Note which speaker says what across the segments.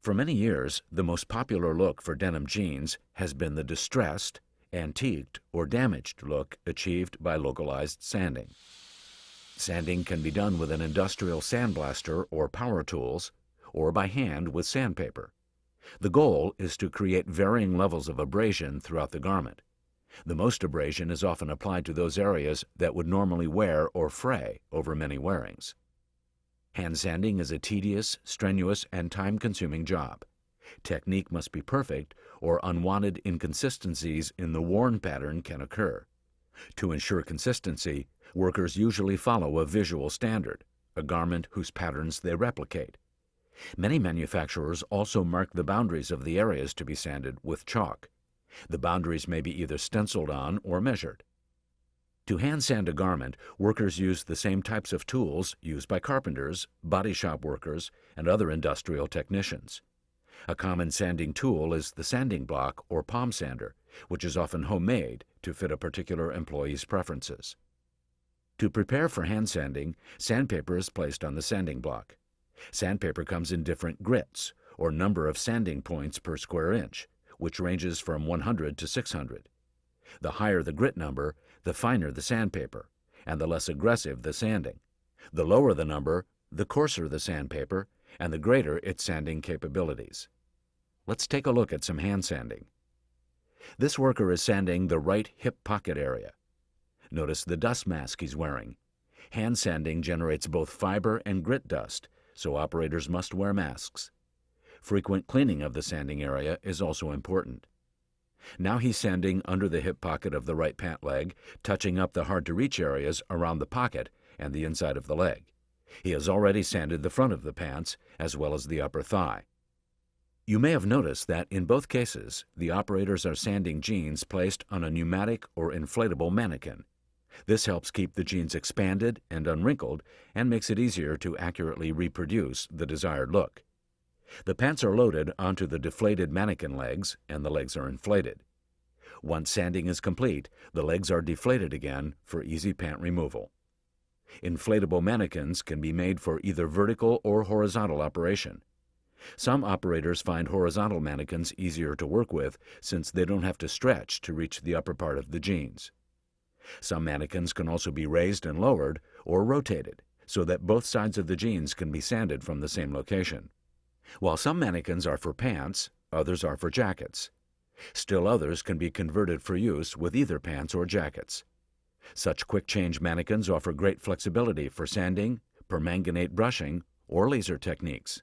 Speaker 1: For many years, the most popular look for denim jeans has been the distressed, antiqued, or damaged look achieved by localized sanding. Sanding can be done with an industrial sandblaster or power tools, or by hand with sandpaper. The goal is to create varying levels of abrasion throughout the garment. The most abrasion is often applied to those areas that would normally wear or fray over many wearings. Hand sanding is a tedious, strenuous, and time-consuming job. Technique must be perfect, or unwanted inconsistencies in the worn pattern can occur. To ensure consistency, workers usually follow a visual standard, a garment whose patterns they replicate. Many manufacturers also mark the boundaries of the areas to be sanded with chalk. The boundaries may be either stenciled on or measured. To hand sand a garment, workers use the same types of tools used by carpenters, body shop workers, and other industrial technicians. A common sanding tool is the sanding block or palm sander, which is often homemade to fit a particular employee's preferences. To prepare for hand sanding, sandpaper is placed on the sanding block. Sandpaper comes in different grits, or number of sanding points per square inch, which ranges from 100 to 600. The higher the grit number, the finer the sandpaper, and the less aggressive the sanding. The lower the number, the coarser the sandpaper, and the greater its sanding capabilities. Let's take a look at some hand sanding. This worker is sanding the right hip pocket area. Notice the dust mask he's wearing. Hand sanding generates both fiber and grit dust, so operators must wear masks. Frequent cleaning of the sanding area is also important. Now he's sanding under the hip pocket of the right pant leg, touching up the hard-to-reach areas around the pocket and the inside of the leg. He has already sanded the front of the pants, as well as the upper thigh. You may have noticed that in both cases, the operators are sanding jeans placed on a pneumatic or inflatable mannequin. This helps keep the jeans expanded and unwrinkled and makes it easier to accurately reproduce the desired look. The pants are loaded onto the deflated mannequin legs, and the legs are inflated. Once sanding is complete, the legs are deflated again for easy pant removal. Inflatable mannequins can be made for either vertical or horizontal operation. Some operators find horizontal mannequins easier to work with since they don't have to stretch to reach the upper part of the jeans. Some mannequins can also be raised and lowered or rotated so that both sides of the jeans can be sanded from the same location. While some mannequins are for pants, others are for jackets. Still others can be converted for use with either pants or jackets. Such quick-change mannequins offer great flexibility for sanding, permanganate brushing, or laser techniques.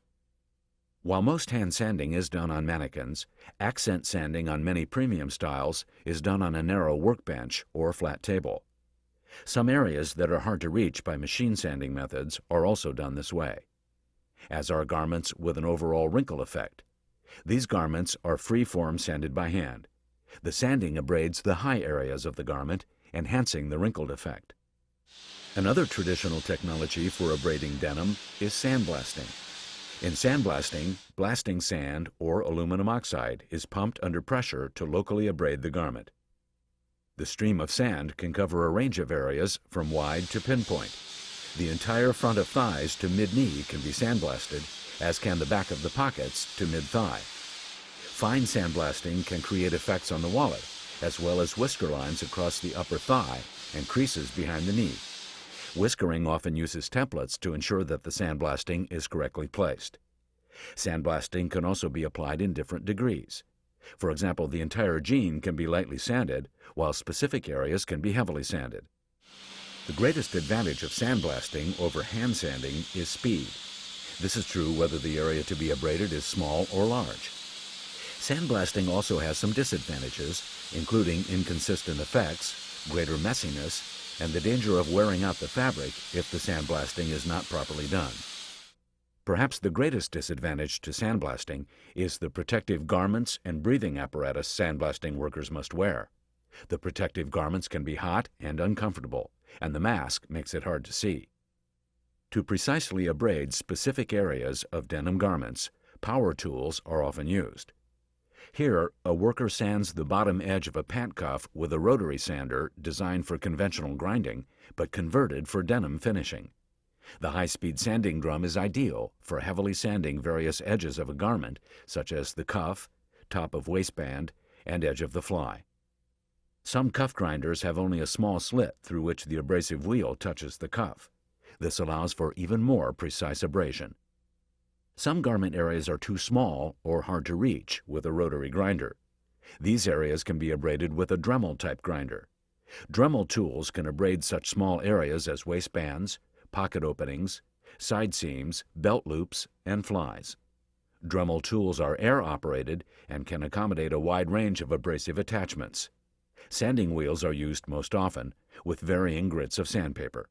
Speaker 1: While most hand sanding is done on mannequins, accent sanding on many premium styles is done on a narrow workbench or flat table. Some areas that are hard to reach by machine sanding methods are also done this way, as are garments with an overall wrinkle effect. These garments are free-form sanded by hand. The sanding abrades the high areas of the garment, enhancing the wrinkled effect. Another traditional technology for abrading denim is sandblasting. In sandblasting, blasting sand or aluminum oxide is pumped under pressure to locally abrade the garment. The stream of sand can cover a range of areas from wide to pinpoint. The entire front of thighs to mid-knee can be sandblasted, as can the back of the pockets to mid-thigh. Fine sandblasting can create effects on the wallet, as well as whisker lines across the upper thigh and creases behind the knee. Whiskering often uses templates to ensure that the sandblasting is correctly placed. Sandblasting can also be applied in different degrees. For example, the entire jean can be lightly sanded, while specific areas can be heavily sanded. The greatest advantage of sandblasting over hand sanding is speed. This is true whether the area to be abraded is small or large. Sandblasting also has some disadvantages, including inconsistent effects, greater messiness, and the danger of wearing out the fabric if the sandblasting is not properly done. Perhaps the greatest disadvantage to sandblasting is the protective garments and breathing apparatus sandblasting workers must wear. The protective garments can be hot and uncomfortable, and the mask makes it hard to see. To precisely abrade specific areas of denim garments, power tools are often used. Here, a worker sands the bottom edge of a pant cuff with a rotary sander designed for conventional grinding, but converted for denim finishing. The high-speed sanding drum is ideal for heavily sanding various edges of a garment, such as the cuff, top of waistband, and edge of the fly. Some cuff grinders have only a small slit through which the abrasive wheel touches the cuff. This allows for even more precise abrasion. Some garment areas are too small or hard to reach with a rotary grinder. These areas can be abraded with a Dremel-type grinder. Dremel tools can abrade such small areas as waistbands, pocket openings, side seams, belt loops, and flies. Dremel tools are air-operated and can accommodate a wide range of abrasive attachments. Sanding wheels are used most often, with varying grits of sandpaper.